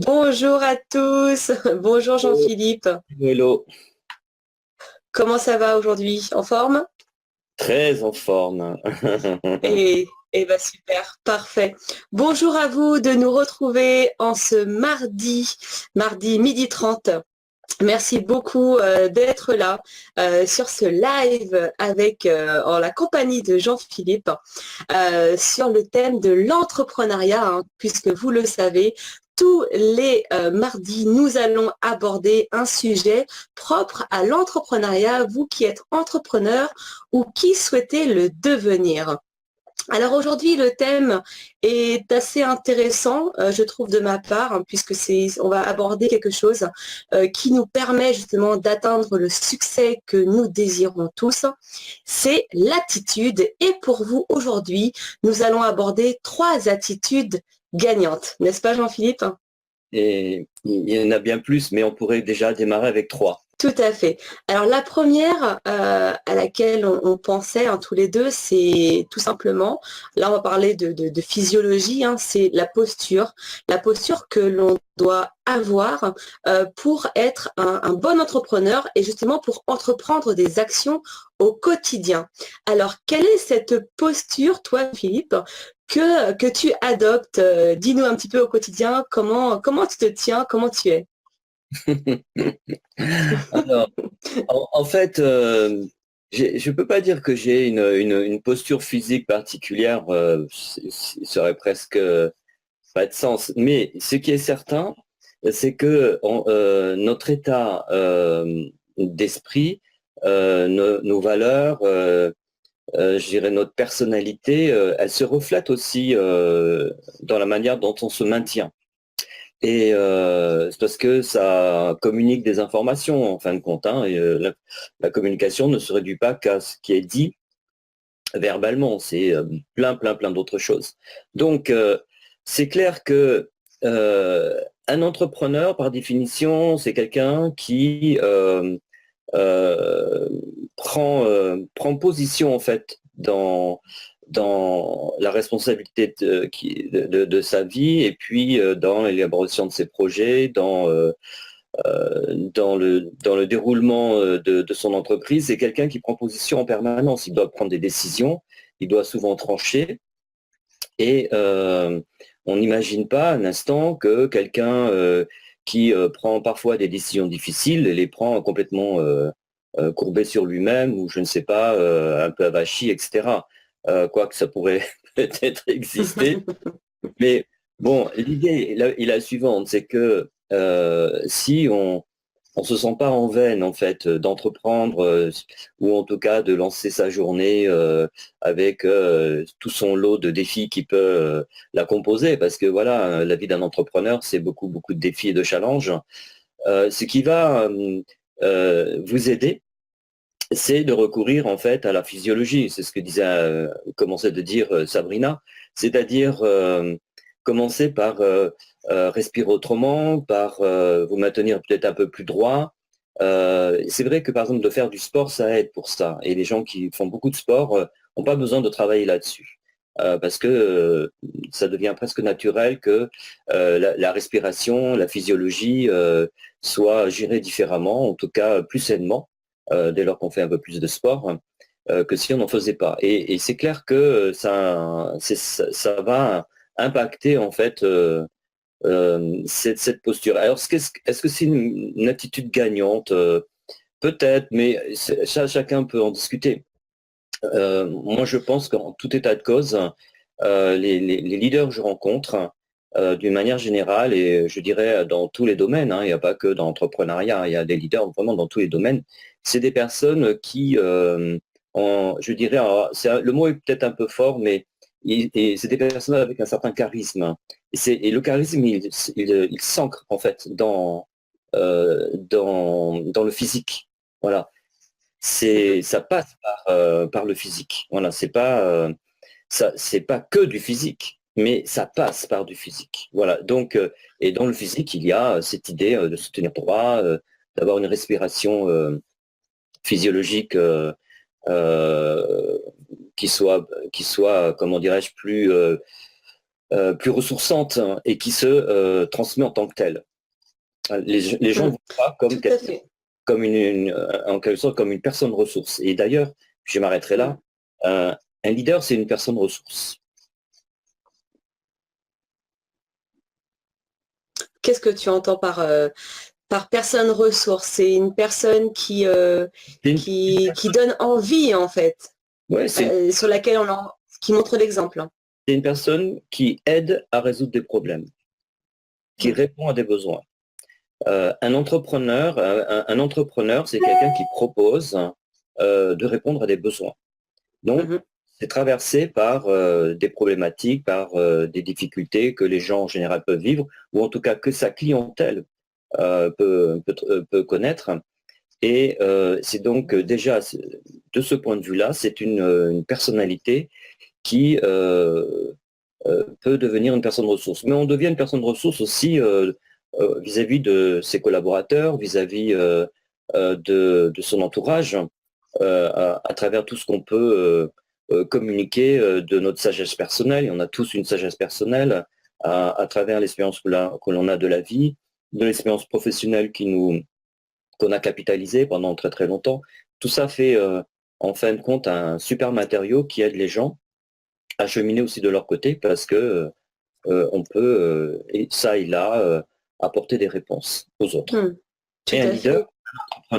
Bonjour à tous, bonjour Oh, Jean-Philippe. hello, Comment ça va aujourd'hui? En forme? très en forme. Et bah super, parfait. Bonjour à vous de nous retrouver en ce mardi midi 30. Merci beaucoup d'être là sur ce live avec en la compagnie de Jean-Philippe sur le thème de l'entrepreneuriat, hein, puisque vous le savez, tous les mardis, nous allons aborder un sujet propre à l'entrepreneuriat, vous qui êtes entrepreneur ou qui souhaitez le devenir. Alors aujourd'hui, le thème est assez intéressant, je trouve de ma part, hein, puisque on va aborder quelque chose qui nous permet justement d'atteindre le succès que nous désirons tous. C'est l'attitude. Et pour vous aujourd'hui, nous allons aborder 3 attitudes gagnantes, n'est-ce pas Jean-Philippe? Et il y en a bien plus, mais on pourrait déjà démarrer avec trois. Tout à fait. Alors la première à laquelle on pensait hein, tous les deux, c'est tout simplement, là on va parler de physiologie, hein, c'est la posture que l'on doit avoir pour être un bon entrepreneur et justement pour entreprendre des actions au quotidien. Alors quelle est cette posture, toi Philippe, que tu adoptes? Dis-nous un petit peu au quotidien, comment tu te tiens, comment tu es? Alors, en fait, je ne peux pas dire que j'ai une posture physique particulière, ça aurait presque pas de sens. Mais ce qui est certain, c'est que notre état d'esprit, nos valeurs, je dirais notre personnalité, elle se reflète aussi dans la manière dont on se maintient. Et c'est parce que ça communique des informations en fin de compte, hein, et, la communication ne se réduit pas qu'à ce qui est dit verbalement, c'est plein d'autres choses. Donc c'est clair que un entrepreneur, par définition, c'est quelqu'un qui euh, prend position en fait dans la responsabilité de sa vie et puis dans l'élaboration de ses projets, dans le déroulement de son entreprise. C'est quelqu'un qui prend position en permanence. Il doit prendre des décisions, il doit souvent trancher et on n'imagine pas un instant que quelqu'un qui prend parfois des décisions difficiles les prend complètement courbé sur lui-même ou je ne sais pas, un peu avachi, etc. Quoique ça pourrait peut-être exister. Mais bon, l'idée est la suivante, c'est que si on se sent pas en veine en fait d'entreprendre ou en tout cas de lancer sa journée avec tout son lot de défis qui peut la composer, parce que voilà, la vie d'un entrepreneur, c'est beaucoup de défis et de challenges. Ce qui va vous aider, c'est de recourir en fait à la physiologie. C'est ce que commençait de dire Sabrina, c'est-à-dire commencer par respirer autrement, par vous maintenir peut-être un peu plus droit. C'est vrai que par exemple de faire du sport, ça aide pour ça. Et les gens qui font beaucoup de sport n'ont pas besoin de travailler là-dessus. Parce que ça devient presque naturel que la respiration, la physiologie soit gérée différemment, en tout cas plus sainement dès lors qu'on fait un peu plus de sport, que si on n'en faisait pas. Et c'est clair que ça va impacter en fait cette posture. Alors, est-ce que c'est une attitude gagnante? Peut-être, mais ça, chacun peut en discuter. Moi, je pense qu'en tout état de cause, les leaders que je rencontre, d'une manière générale, et je dirais dans tous les domaines, hein, il n'y a pas que dans l'entrepreneuriat, il y a des leaders vraiment dans tous les domaines, c'est des personnes qui, je dirais, alors, le mot est peut-être un peu fort, mais et c'est des personnes avec un certain charisme. Et le charisme, il s'ancre en fait dans le physique. Voilà, ça passe par le physique. Voilà, c'est pas que du physique, mais ça passe par du physique. Voilà. Donc, et dans le physique, il y a cette idée de se tenir droit, d'avoir une respiration physiologique euh, qui soit, comment dirais-je, plus plus ressourçante, hein, et qui se transmet en tant que telle. Les gens ne voient pas comme, Tout à fait. comme en quelque sorte comme une personne ressource. Et d'ailleurs, je m'arrêterai là, un leader, c'est une personne ressource. Qu'est-ce que tu entends par personne ressource? C'est une personne qui donne envie, en fait, Ouais, sur laquelle qui montre l'exemple. c'est une personne qui aide à résoudre des problèmes, qui répond à des besoins. Un entrepreneur, c'est quelqu'un qui propose de répondre à des besoins. Donc, c'est traversé par des problématiques, par des difficultés que les gens en général peuvent vivre, ou en tout cas que sa clientèle peut connaître. Et c'est donc déjà, de ce point de vue-là, c'est une personnalité qui peut devenir une personne ressource. Mais on devient une personne ressource aussi vis-à-vis de ses collaborateurs, vis-à-vis de son entourage, à travers tout ce qu'on peut communiquer de notre sagesse personnelle. Et on a tous une sagesse personnelle à travers l'expérience que l'on a de la vie, de l'expérience professionnelle qu'on a capitalisée pendant très très longtemps. Tout ça fait en fin de compte un super matériau qui aide les gens à cheminer aussi de leur côté parce que on peut, et ça et là, apporter des réponses aux autres. Tout Et un à leader, fait.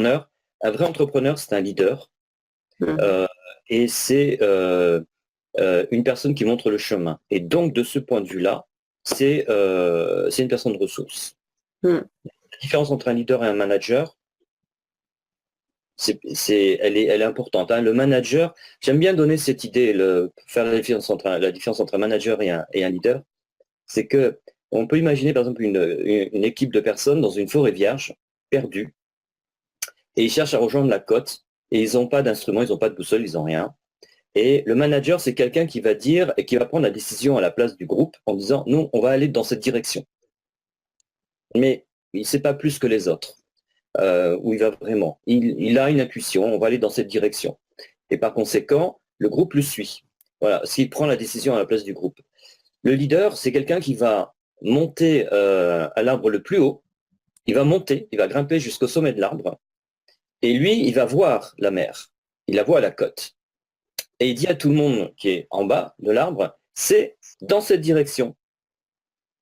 un vrai entrepreneur, c'est un leader. Mm. Et c'est une personne qui montre le chemin. Et donc, de ce point de vue-là, c'est une personne de ressources. Mm. La différence entre un leader et un manager, elle est importante, hein. Le manager, j'aime bien donner cette idée, faire la différence entre un manager et un leader, c'est que on peut imaginer par exemple une équipe de personnes dans une forêt vierge, perdue, et ils cherchent à rejoindre la côte, et ils n'ont pas d'instrument, ils n'ont pas de boussole, ils n'ont rien. Et le manager, c'est quelqu'un qui va dire et qui va prendre la décision à la place du groupe en disant, nous, on va aller dans cette direction. Mais il ne sait pas plus que les autres, où il va vraiment. Il a une intuition, on va aller dans cette direction. Et par conséquent, le groupe le suit. Voilà, s'il prend la décision à la place du groupe. Le leader, c'est quelqu'un qui va monter à l'arbre le plus haut, il va monter, il va grimper jusqu'au sommet de l'arbre, et lui, il va voir la mer, il la voit à la côte. Et il dit à tout le monde qui est en bas de l'arbre, c'est dans cette direction.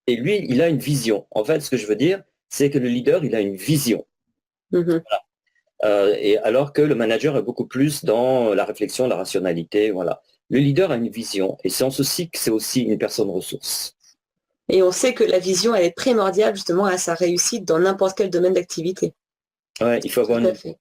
Et lui, il a une vision. En fait, ce que je veux dire, c'est que le leader, il a une vision. Mhm. Et alors que le manager est beaucoup plus dans la réflexion, la rationalité, voilà. Le leader a une vision, et c'est en ceci que c'est aussi une personne ressource. Et on sait que la vision, elle est primordiale justement à sa réussite dans n'importe quel domaine d'activité. Ouais, il faut Tout avoir à fait.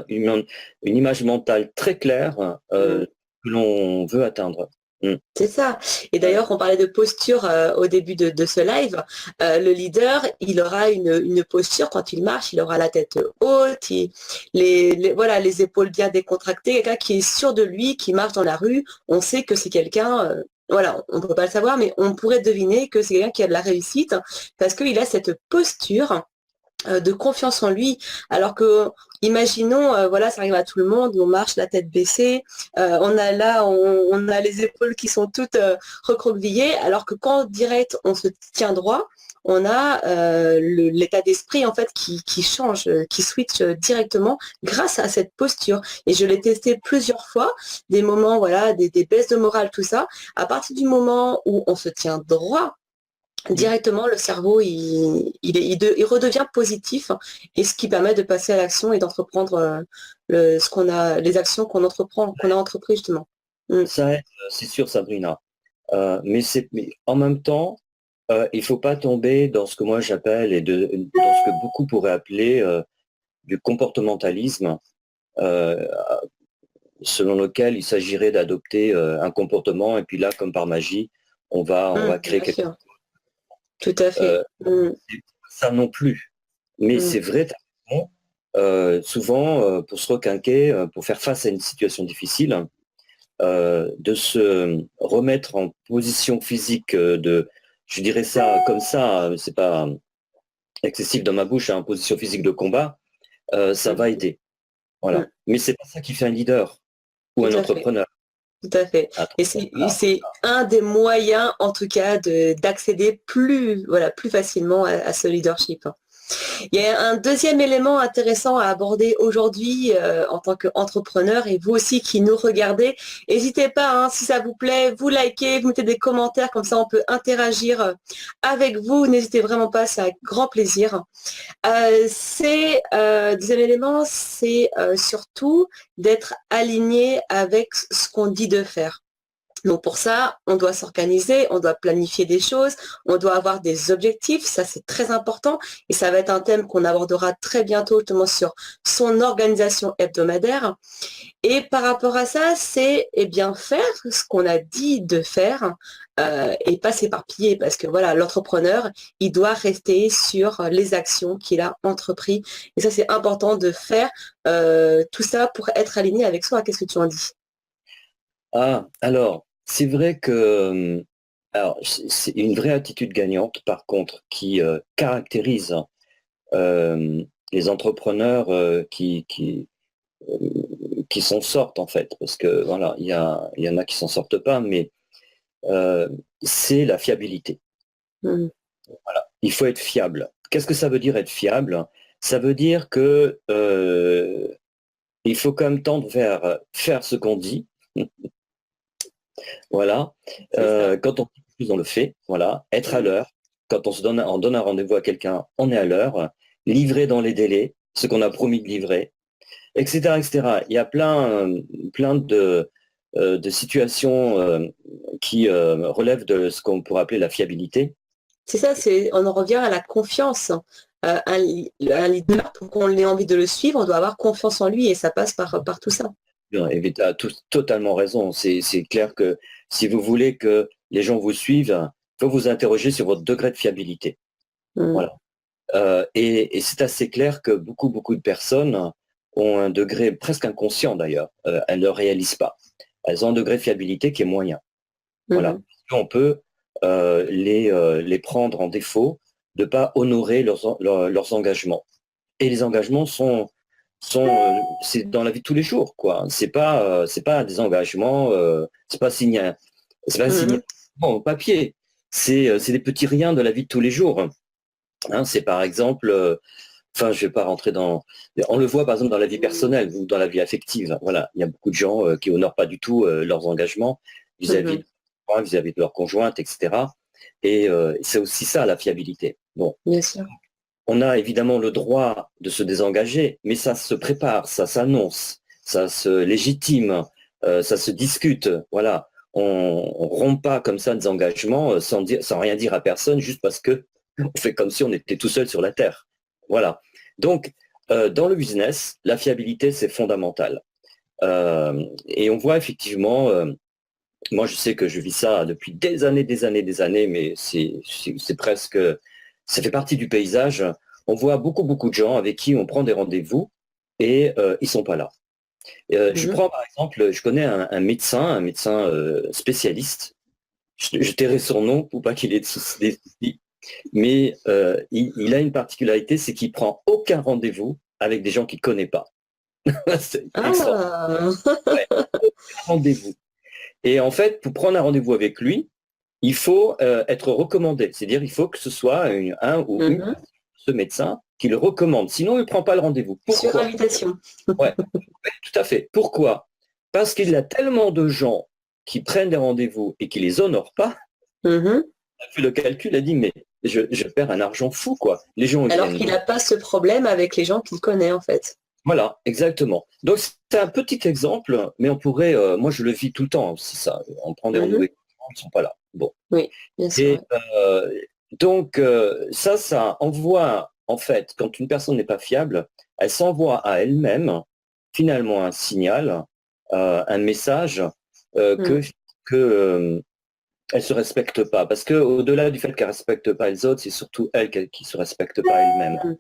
une image mentale très claire Mm. que l'on veut atteindre. Mm. C'est ça. Et Ouais. d'ailleurs, on parlait de posture au début de ce live. Le leader, il aura une posture quand il marche, il aura la tête haute, voilà, les épaules bien décontractées, quelqu'un qui est sûr de lui, qui marche dans la rue. On sait que c'est quelqu'un, voilà, on ne peut pas le savoir, mais on pourrait deviner que c'est quelqu'un qui a de la réussite parce qu'il a cette posture de confiance en lui, alors que imaginons, voilà, ça arrive à tout le monde, on marche la tête baissée, on a les épaules qui sont toutes recroquevillées, alors que quand direct on se tient droit, on a l'état d'esprit en fait qui change, qui switch directement grâce à cette posture. Et je l'ai testé plusieurs fois, des moments, voilà, des baisses de morale, tout ça. À partir du moment où on se tient droit, directement, le cerveau, il redevient positif et ce qui permet de passer à l'action et d'entreprendre les actions qu'on a entreprises justement. Mm. Ça aide, c'est sûr, Sabrina. Mais en même temps, il ne faut pas tomber dans ce que moi j'appelle dans ce que beaucoup pourraient appeler du comportementalisme, euh, selon lequel il s'agirait d'adopter un comportement et puis là, comme par magie, on va créer Bien quelque sûr, tout à fait. chose. Ça non plus. Mais Mm. c'est vrai, souvent, pour se requinquer, pour faire face à une situation difficile, de se remettre en position physique je dirais ça comme ça, c'est pas excessif dans ma bouche, hein, en position physique de combat, ça va Mm. aider. Mm. Voilà. Mais c'est pas ça qui fait un leader ou Tout un à fait. entrepreneur. tout à fait. Et c'est un des moyens, en tout cas, d'accéder plus facilement à ce leadership. Il y a un deuxième élément intéressant à aborder aujourd'hui en tant qu'entrepreneur, et vous aussi qui nous regardez, n'hésitez pas, si ça vous plaît, vous likez, vous mettez des commentaires, comme ça on peut interagir avec vous, n'hésitez vraiment pas, c'est avec grand plaisir. Deuxième élément, c'est surtout d'être aligné avec ce qu'on dit de faire. Donc pour ça, on doit s'organiser, on doit planifier des choses, on doit avoir des objectifs, ça c'est très important et ça va être un thème qu'on abordera très bientôt justement sur son organisation hebdomadaire. Et par rapport à ça, c'est bien faire ce qu'on a dit de faire et pas s'éparpiller parce que voilà, l'entrepreneur, il doit rester sur les actions qu'il a entreprises. Et ça c'est important de faire tout ça pour être aligné avec soi. Qu'est-ce que tu en dis? Alors, c'est vrai que c'est une vraie attitude gagnante, par contre, qui caractérise les entrepreneurs qui s'en sortent, en fait. Parce que voilà, il y en a qui s'en sortent pas, mais c'est la fiabilité. Voilà. Il faut être fiable. Qu'est-ce que ça veut dire être fiable? Ça veut dire que il faut quand même tendre vers faire ce qu'on dit. Voilà. Quand on dit, on le fait. Voilà. Être à l'heure. Quand on donne un rendez-vous à quelqu'un, on est à l'heure. Livrer dans les délais, ce qu'on a promis de livrer, etc., etc. Il y a plein de situations qui relèvent de ce qu'on pourrait appeler la fiabilité. C'est ça, on en revient à la confiance. Un leader, pour qu'on ait envie de le suivre, on doit avoir confiance en lui et ça passe par tout ça. Et tu as totalement raison. C'est clair que si vous voulez que les gens vous suivent, il faut vous interroger sur votre degré de fiabilité. Voilà. Et c'est assez clair que beaucoup de personnes ont un degré presque inconscient d'ailleurs. Elles ne le réalisent pas. Elles ont un degré de fiabilité qui est moyen. Voilà. On peut les prendre en défaut de ne pas honorer leurs engagements. Et les engagements c'est dans la vie de tous les jours, quoi. C'est pas des engagements, c'est pas signé au papier. C'est des petits riens de la vie de tous les jours. C'est par exemple, je vais pas rentrer on le voit par exemple dans la vie personnelle ou dans la vie affective. Voilà, il y a beaucoup de gens qui honorent pas du tout leurs engagements vis-à-vis de leur conjointe, etc. Et c'est aussi ça la fiabilité. Bon. Bien sûr. On a évidemment le droit de se désengager, mais ça se prépare, ça s'annonce, ça se légitime, ça se discute. Voilà, on rompt pas comme ça des engagements sans rien dire à personne, juste parce que on fait comme si on était tout seul sur la terre. Voilà. Donc, dans le business, la fiabilité c'est fondamental. Et on voit effectivement, moi je sais que je vis ça depuis des années, mais c'est presque ça fait partie du paysage. On voit beaucoup de gens avec qui on prend des rendez-vous et ils sont pas là. Je prends par exemple, je connais un médecin spécialiste. Je tairai son nom pour pas qu'il ait des soucis, mais il a une particularité, c'est qu'il prend aucun rendez-vous avec des gens qu'il connaît pas. C'est ouais, rendez-vous. Et en fait, pour prendre un rendez-vous avec lui, il faut être recommandé. C'est-à-dire il faut que ce soit ce médecin qui le recommande. Sinon, il ne prend pas le rendez-vous. Pourquoi? Sur invitation. Ouais, tout à fait. Pourquoi? Parce qu'il y a tellement de gens qui prennent des rendez-vous et qui les honorent pas. Il a fait le calcul, a dit, mais je perds un argent fou, quoi. Les gens, alors qu'il n'a pas ce problème avec les gens qu'il connaît, en fait. Voilà, exactement. Donc, c'est un petit exemple, mais on pourrait, moi je le vis tout le temps, c'est ça. On prend des rendez-vous, ils ne sont pas là. Bon. Oui, bien sûr. Et donc, ça envoie, en fait, quand une personne n'est pas fiable, elle s'envoie à elle-même, finalement, un signal, un message que elle se respecte pas. Parce que au-delà du fait qu'elle respecte pas les autres, c'est surtout elle qui se respecte pas elle-même.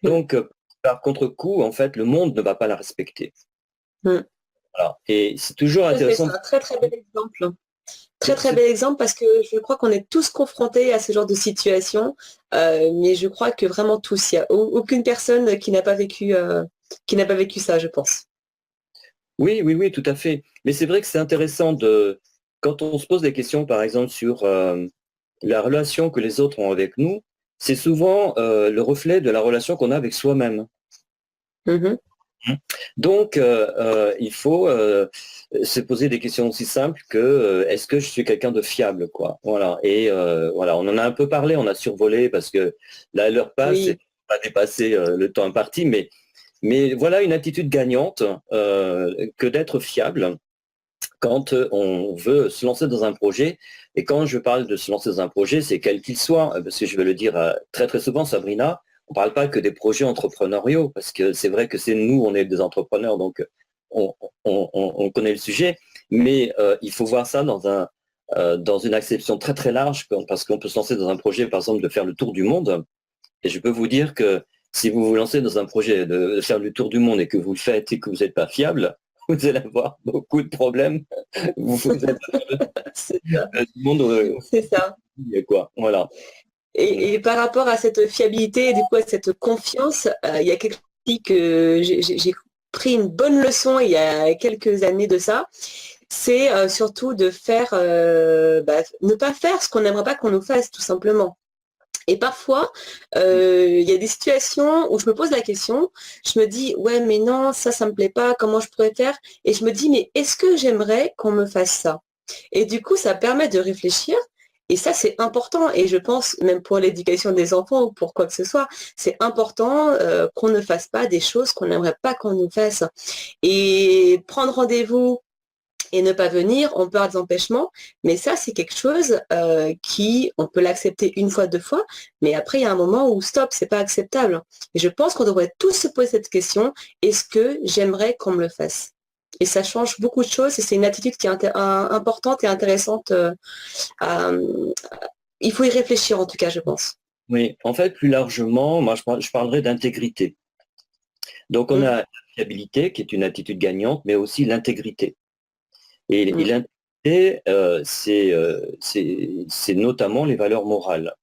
Donc, par contre-coup, en fait, le monde ne va pas la respecter. Voilà. Et c'est toujours intéressant. C'est un très très bel exemple. Très bel exemple parce que je crois qu'on est tous confrontés à ce genre de situation, mais je crois que vraiment tous, il n'y a aucune personne qui n'a pas vécu ça, je pense. Oui, oui, oui, tout à fait. Mais c'est vrai que c'est intéressant quand on se pose des questions, par exemple, sur la relation que les autres ont avec nous, c'est souvent le reflet de la relation qu'on a avec soi-même. Mhm. Donc, il faut se poser des questions aussi simples que est-ce que je suis quelqu'un de fiable, quoi. Voilà. Et voilà, on en a un peu parlé, on a survolé parce que là, l'heure passe et Oui. on va dépasser le temps imparti, mais voilà une attitude gagnante que d'être fiable quand on veut se lancer dans un projet. Et quand je parle de se lancer dans un projet, c'est quel qu'il soit, parce que je vais le dire très très souvent, Sabrina, on ne parle pas que des projets entrepreneuriaux, parce que c'est vrai que c'est nous, on est des entrepreneurs, donc on connaît le sujet, mais il faut voir ça dans une acception très très large, parce qu'on peut se lancer dans un projet, par exemple, de faire le tour du monde. Et je peux vous dire que si vous vous lancez dans un projet de faire le tour du monde et que vous le faites et que vous n'êtes pas fiable, vous allez avoir beaucoup de problèmes. Vous êtes C'est ça. du monde C'est ça. quoi. Voilà. Et par rapport à cette fiabilité et du coup à cette confiance, il y a quelque chose que j'ai pris une bonne leçon il y a quelques années de ça, c'est surtout de faire, ne pas faire ce qu'on n'aimerait pas qu'on nous fasse, tout simplement. Et parfois, il y a des situations où je me pose la question, je me dis, ouais, mais non, ça me plaît pas, comment je pourrais faire? Et je me dis, mais est-ce que j'aimerais qu'on me fasse ça? Et du coup, ça permet de réfléchir. Et ça, c'est important. Et je pense, même pour l'éducation des enfants ou pour quoi que ce soit, c'est important qu'on ne fasse pas des choses qu'on n'aimerait pas qu'on nous fasse. Et prendre rendez-vous et ne pas venir, on peut avoir des empêchements, mais ça, c'est quelque chose on peut l'accepter une fois, deux fois, mais après, il y a un moment où stop, c'est pas acceptable. Et je pense qu'on devrait tous se poser cette question, est-ce que j'aimerais qu'on me le fasse? Et ça change beaucoup de choses et c'est une attitude qui est importante et intéressante. Il faut y réfléchir en tout cas, je pense. Oui, en fait, plus largement, moi, je parlerai d'intégrité. Donc, on Mm, a la fiabilité, qui est une attitude gagnante, mais aussi l'intégrité. Et mm, l'intégrité, c'est notamment les valeurs morales.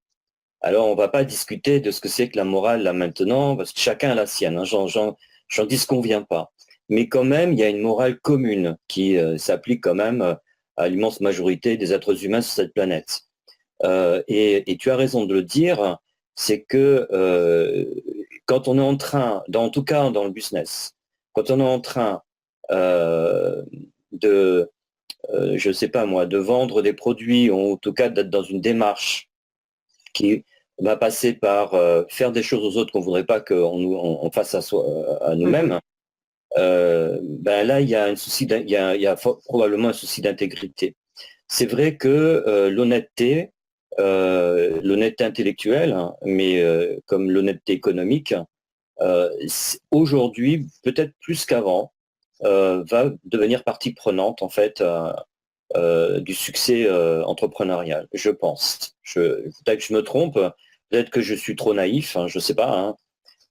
Alors, on ne va pas discuter de ce que c'est que la morale là maintenant, parce que chacun a la sienne, hein, j'en disconviens pas. Mais quand même, il y a une morale commune qui s'applique quand même à l'immense majorité des êtres humains sur cette planète. Et tu as raison de le dire, c'est que quand on est en train, en tout cas dans le business, quand on est en train de, je ne sais pas moi, de vendre des produits, ou en tout cas d'être dans une démarche qui va passer par faire des choses aux autres qu'on ne voudrait pas on fasse à mhm, nous-mêmes, ben là, il y a il y a probablement un souci d'intégrité. C'est vrai que l'honnêteté intellectuelle, hein, mais comme l'honnêteté économique, aujourd'hui, peut-être plus qu'avant, va devenir partie prenante en fait du succès entrepreneurial, je pense. Peut-être que je me trompe, peut-être que je suis trop naïf, hein, je ne sais pas, hein,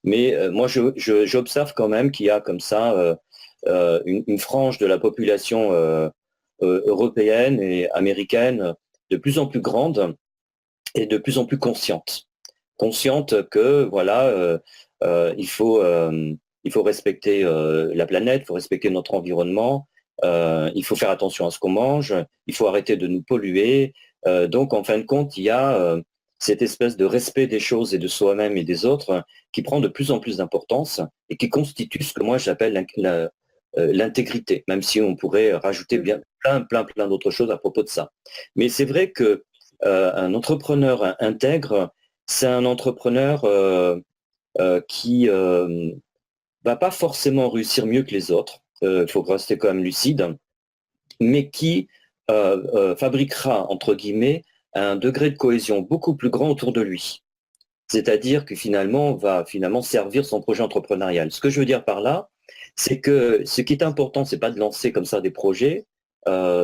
mais moi j'observe quand même qu'il y a comme ça une frange de la population européenne et américaine de plus en plus grande et de plus en plus consciente. Consciente que voilà, euh, il faut, euh, il faut respecter la planète, il faut respecter notre environnement, il faut faire attention à ce qu'on mange, il faut arrêter de nous polluer. Donc en fin de compte, il y a cette espèce de respect des choses et de soi-même et des autres qui prend de plus en plus d'importance et qui constitue ce que moi j'appelle l'intégrité, même si on pourrait rajouter mm. bien plein d'autres choses à propos de ça. Mais c'est vrai que un entrepreneur intègre, c'est un entrepreneur qui va pas forcément réussir mieux que les autres. Il faut rester quand même lucide, mais qui fabriquera entre guillemets un degré de cohésion beaucoup plus grand autour de lui. C'est-à-dire que finalement, on va finalement servir son projet entrepreneurial. Ce que je veux dire par là, c'est que ce qui est important, c'est pas de lancer comme ça des projets,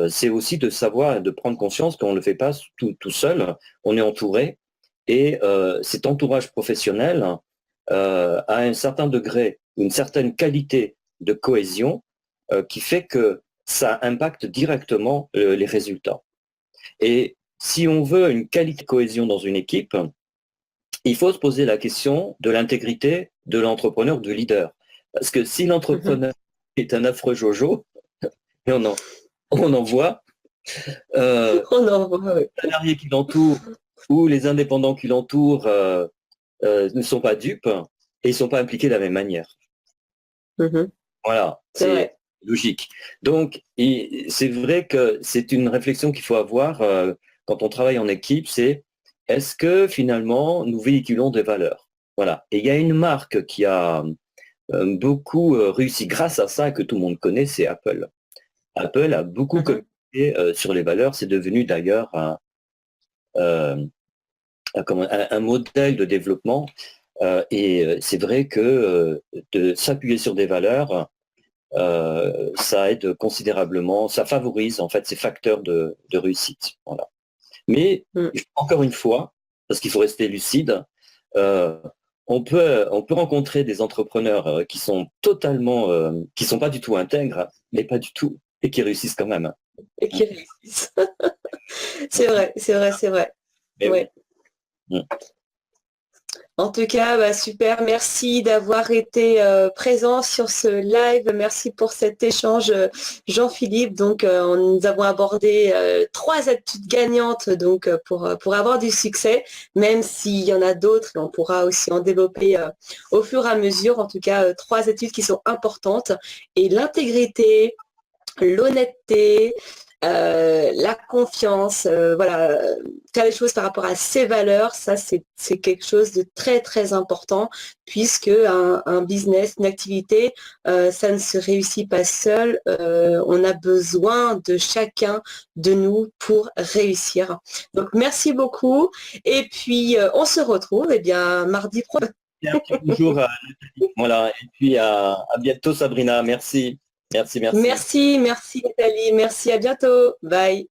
c'est aussi de savoir et de prendre conscience qu'on ne le fait pas tout seul, on est entouré, et cet entourage professionnel a un certain degré, une certaine qualité de cohésion qui fait que ça impacte directement les résultats. Et si on veut une qualité de cohésion dans une équipe, il faut se poser la question de l'intégrité de l'entrepreneur, du leader. Parce que si Mhm. l'entrepreneur est un affreux Jojo, mais on en voit. On en voit, oui. Les salariés qui l'entourent ou les indépendants qui l'entourent ne sont pas dupes et ils ne sont pas impliqués de la même manière. Voilà, c'est logique. Donc, c'est vrai que c'est une réflexion qu'il faut avoir quand on travaille en équipe, c'est est-ce que finalement nous véhiculons des valeurs? Voilà. Et il y a une marque qui a beaucoup réussi grâce à ça, que tout le monde connaît, c'est Apple. Apple a beaucoup communiqué sur les valeurs, c'est devenu d'ailleurs un modèle de développement. Et c'est vrai que de s'appuyer sur des valeurs, ça aide considérablement, ça favorise en fait ces facteurs de réussite. Voilà. Mais encore une fois, parce qu'il faut rester lucide, on peut rencontrer des entrepreneurs qui sont totalement, qui sont pas du tout intègres, mais pas du tout, et qui réussissent quand même. Et qui réussissent. C'est vrai, c'est vrai, c'est vrai. Ouais. Oui. En tout cas, super. Merci d'avoir été présent sur ce live. Merci pour cet échange, Jean-Philippe. Donc, nous avons abordé 3 attitudes gagnantes donc pour avoir du succès, même s'il y en a d'autres, on pourra aussi en développer au fur et à mesure. En tout cas, 3 attitudes qui sont importantes. Et l'intégrité, l'honnêteté, la confiance, voilà, faire les choses par rapport à ses valeurs, ça c'est quelque chose de très très important, puisque un business, une activité, ça ne se réussit pas seul, on a besoin de chacun de nous pour réussir. Donc merci beaucoup, et puis on se retrouve mardi prochain. Bonjour, voilà, et puis à bientôt Sabrina, merci. Merci. Merci Nathalie, merci, à bientôt, bye.